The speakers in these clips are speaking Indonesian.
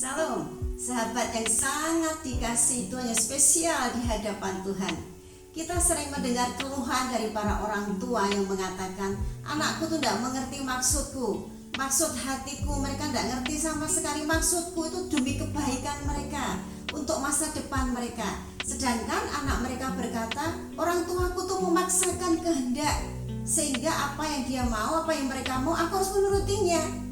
Salam, sahabat yang sangat dikasihi Tuhan, yang spesial di hadapan Tuhan. Kita sering mendengar keluhan dari para orang tua yang mengatakan, anakku tuh tidak mengerti maksudku, maksud hatiku. Mereka tidak ngerti sama sekali maksudku itu demi kebaikan mereka, untuk masa depan mereka. Sedangkan anak mereka berkata, orang tuaku tuh memaksakan kehendak, sehingga apa yang dia mau, apa yang mereka mau, aku harus menurutinya.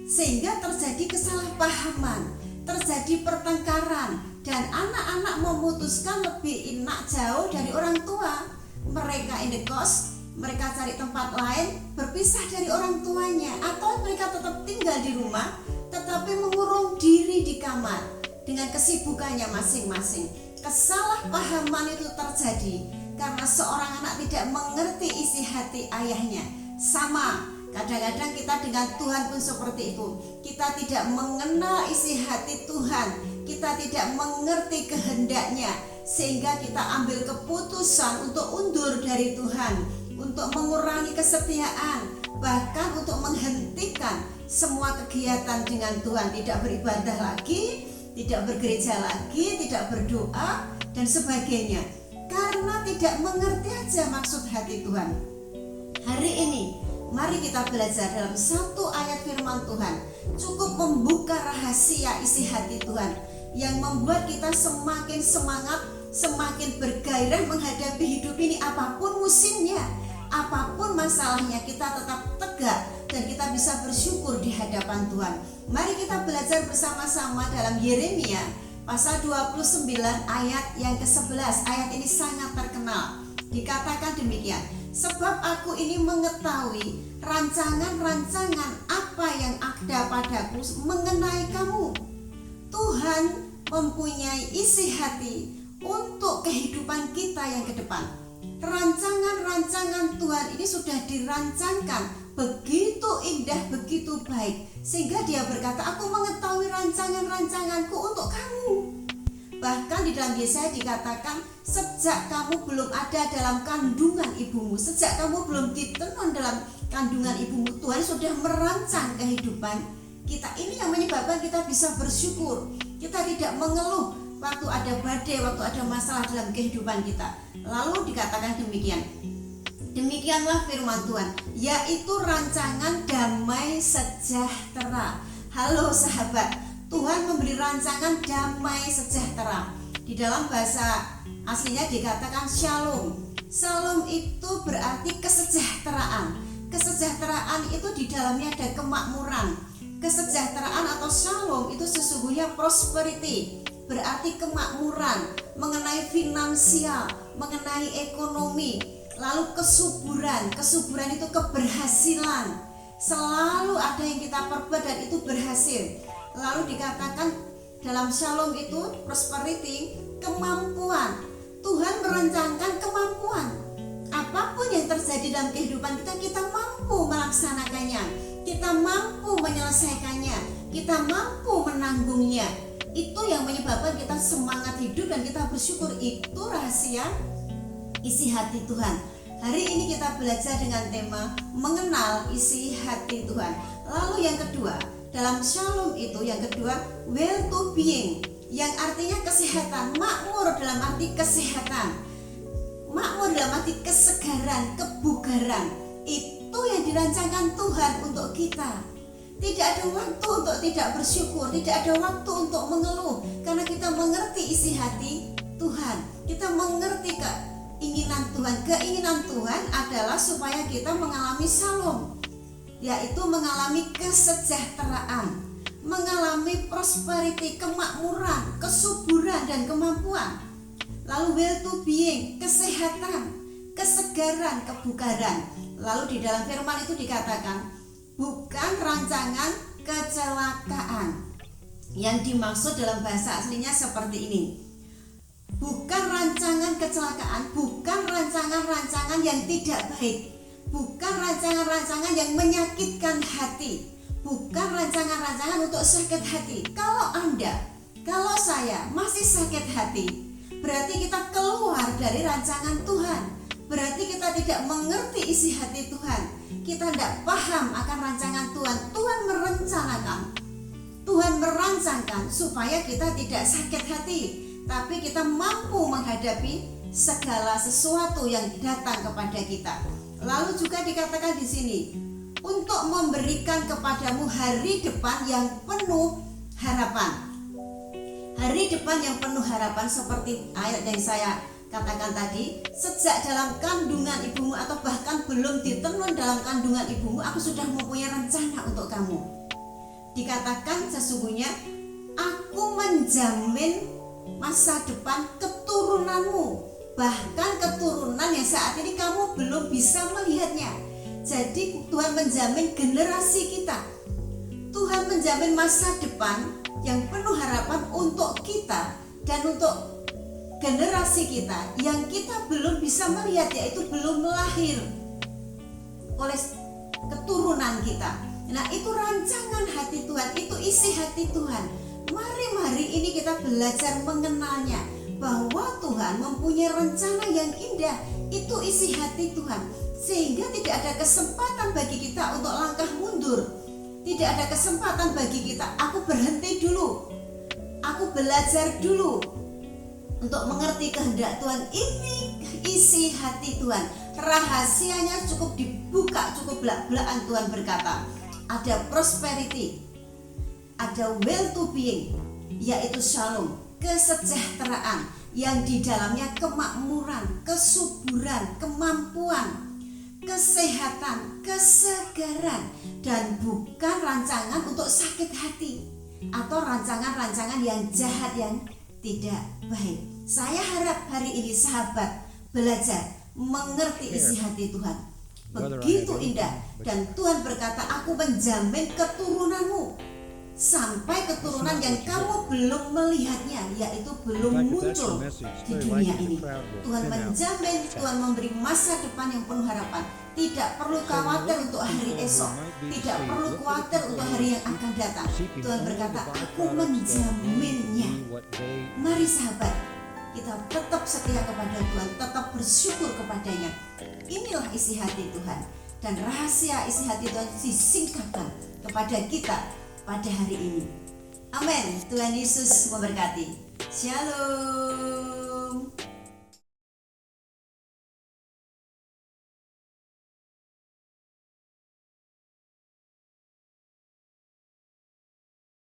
Sehingga terjadi kesalahpahaman, terjadi pertengkaran, dan anak-anak memutuskan lebih enak jauh dari orang tua. Mereka indekos, mereka cari tempat lain, berpisah dari orang tuanya, atau mereka tetap tinggal di rumah, tetapi mengurung diri di kamar dengan kesibukannya masing-masing. Kesalahpahaman itu terjadi karena seorang anak tidak mengerti isi hati ayahnya. Sama, kadang-kadang kita dengan Tuhan pun seperti itu. Kita tidak mengenal isi hati Tuhan, kita tidak mengerti kehendaknya, sehingga kita ambil keputusan untuk undur dari Tuhan, untuk mengurangi kesetiaan, bahkan untuk menghentikan semua kegiatan dengan Tuhan. Tidak beribadah lagi, tidak bergereja lagi, tidak berdoa, dan sebagainya, karena tidak mengerti aja maksud hati Tuhan. Hari ini mari kita belajar dalam satu ayat firman Tuhan. Cukup membuka rahasia isi hati Tuhan yang membuat kita semakin semangat, semakin bergairah menghadapi hidup ini. Apapun musimnya, apapun masalahnya, kita tetap tegak dan kita bisa bersyukur di hadapan Tuhan. Mari kita belajar bersama-sama dalam Yeremia pasal 29 ayat yang ke-11. Ayat ini sangat terkenal. Dikatakan demikian, sebab aku ini mengetahui rancangan-rancangan apa yang ada padaku mengenai kamu. Tuhan mempunyai isi hati untuk kehidupan kita yang ke depan. Rancangan-rancangan Tuhan ini sudah dirancangkan begitu indah, begitu baik, sehingga dia berkata, aku mengetahui rancangan-rancanganku untuk kamu. Bahkan di dalam Yesaya dikatakan, sejak kamu belum ada dalam kandungan ibumu, sejak kamu belum ditelan dalam kandungan ibumu, Tuhan sudah merancang kehidupan kita. Ini yang menyebabkan kita bisa bersyukur. Kita tidak mengeluh waktu ada badai, waktu ada masalah dalam kehidupan kita. Lalu dikatakan demikian, demikianlah firman Tuhan, yaitu rancangan damai sejahtera. Halo sahabat, Tuhan memberi rancangan damai sejahtera. Di dalam bahasa aslinya dikatakan shalom. Shalom itu berarti kesejahteraan. Kesejahteraan itu di dalamnya ada kemakmuran. Kesejahteraan atau shalom itu sesungguhnya prosperity, berarti kemakmuran mengenai finansial, mengenai ekonomi. Lalu kesuburan, kesuburan itu keberhasilan. Selalu ada yang kita perbuat dan itu berhasil. Lalu dikatakan dalam shalom itu prosperity, kemampuan. Tuhan merancangkan kemampuan. Apapun yang terjadi dalam kehidupan kita, kita mampu melaksanakannya, kita mampu menyelesaikannya, kita mampu menanggungnya. Itu yang menyebabkan kita semangat hidup dan kita bersyukur. Itu rahasia isi hati Tuhan. Hari ini kita belajar dengan tema mengenal isi hati Tuhan. Lalu yang kedua, dalam shalom itu yang kedua, well to being, yang artinya kesehatan, makmur dalam arti kesehatan, makmur dalam arti kesegaran, kebugaran. Itu yang dirancangkan Tuhan untuk kita. Tidak ada waktu untuk tidak bersyukur, tidak ada waktu untuk mengeluh, karena kita mengerti isi hati Tuhan. Kita mengerti keinginan Tuhan. Keinginan Tuhan adalah supaya kita mengalami shalom, yaitu mengalami kesejahteraan, mengalami prosperity, kemakmuran, kesuburan, dan kemampuan. Lalu well to being, kesehatan, kesegaran, kebugaran. Lalu di dalam firman itu dikatakan, bukan rancangan kecelakaan. Yang dimaksud dalam bahasa aslinya seperti ini, bukan rancangan kecelakaan, bukan rancangan-rancangan yang tidak baik, bukan rancangan-rancangan yang menyakitkan hati, bukan rancangan-rancangan untuk sakit hati. Kalau Anda, kalau saya masih sakit hati, berarti kita keluar dari rancangan Tuhan. Berarti kita tidak mengerti isi hati Tuhan. Kita tidak paham akan rancangan Tuhan. Tuhan merencanakan Tuhan merancangkan supaya kita tidak sakit hati, tapi kita mampu menghadapi segala sesuatu yang datang kepada kita. Lalu juga dikatakan di sini, untuk memberikan kepadamu hari depan yang penuh harapan. Hari depan yang penuh harapan seperti ayat yang saya katakan tadi, sejak dalam kandungan ibumu atau bahkan belum ditenun dalam kandungan ibumu, aku sudah mempunyai rencana untuk kamu. Dikatakan sesungguhnya aku menjamin masa depan keturunanmu, bahkan keturunan yang saat ini kamu belum bisa melihatnya. Jadi Tuhan menjamin generasi kita, Tuhan menjamin masa depan yang penuh harapan untuk kita dan untuk generasi kita yang kita belum bisa melihat, yaitu belum lahir oleh keturunan kita. Nah, itu rancangan hati Tuhan, itu isi hati Tuhan. Mari ini kita belajar mengenalnya, bahwa Tuhan mempunyai rencana yang indah. Itu isi hati Tuhan, sehingga tidak ada kesempatan bagi kita untuk langkah mundur. Tidak ada kesempatan bagi kita, aku berhenti dulu, aku belajar dulu untuk mengerti kehendak Tuhan. Ini isi hati Tuhan. Rahasianya cukup dibuka, cukup belak-belakan. Tuhan berkata, ada prosperity, ada well to being, yaitu shalom, kesejahteraan yang di dalamnya kemakmuran, kesuburan, kemampuan, kesehatan, kesegaran, dan bukan rancangan untuk sakit hati atau rancangan-rancangan yang jahat, yang tidak baik. Saya harap hari ini sahabat belajar mengerti isi hati Tuhan. Begitu indah, dan Tuhan berkata, aku menjamin keturunanmu sampai keturunan yang kamu belum melihatnya, yaitu belum muncul di dunia ini. Tuhan menjamin, Tuhan memberi masa depan yang penuh harapan. Tidak perlu khawatir untuk hari esok, tidak perlu khawatir untuk hari yang akan datang. Tuhan berkata, aku menjaminnya. Mari sahabat, kita tetap setia kepada Tuhan, tetap bersyukur kepadanya. Inilah isi hati Tuhan, dan rahasia isi hati Tuhan disingkapkan kepada kita pada hari ini. Amin. Tuhan Yesus memberkati. Shalom.